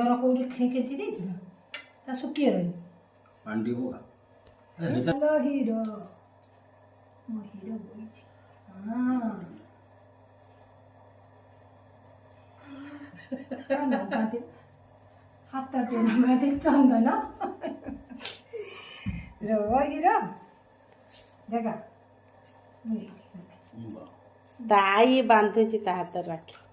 पतर को खेची दे ता सुखी रही पांडी को हेलो हीरो मो हीरो बोई हां हाथ टे चंदन रो हीरो देखा दाई बांधुची ता हाथ राखी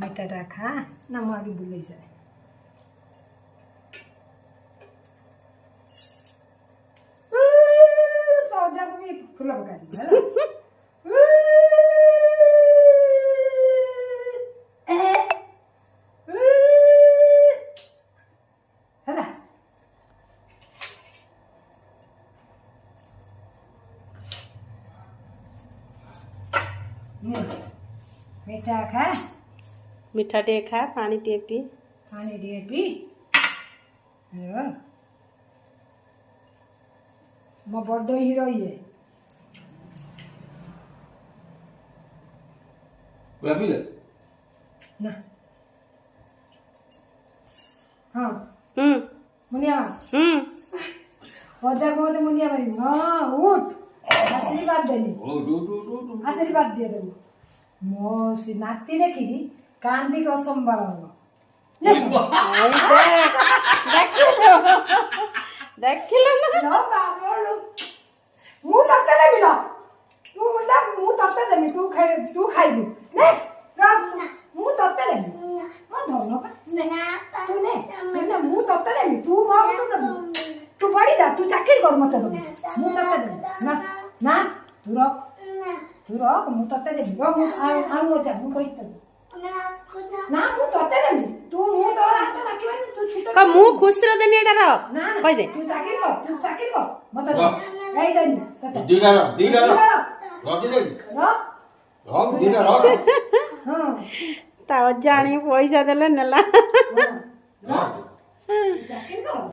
मिठाटा खा ना म अघि बुझ्दैछ फुल पकाइदिनु मिठा खा मिठा टे खा पानी टे पी पानी टे पी म बड्डो हिरो ये ले ना हाँ मुनिया वजा को तो मुनिया मारी हाँ उठ आशीर्वाद देनी आशीर्वाद दिए देबो मो सी नाती देखी कांदी को संभाल हो देखिलो ना लो बाबोलो मु तत्ते ले मिला मु तत्ते देमी तू खाइबू ने रख मु तत्ते ले म धोनो पा तू ने ना मु तत्ते देमी तू तू पड़ी जा तू चाकरी कर मत दो मु तत्ते दे ना तू रख मु तत्ते देमी मु आउ जा मु कहित ना मु तत्ते देमी तू मु तो रात राखिबा तू छुट का मु खुश र देनी एटा रख ना कहि दे तू चाकरी कर मत दो गाई देनी तत्ते दीना रख दे रख दीना रख हां ता जानी पैसा देले नेला हां चाकरी कर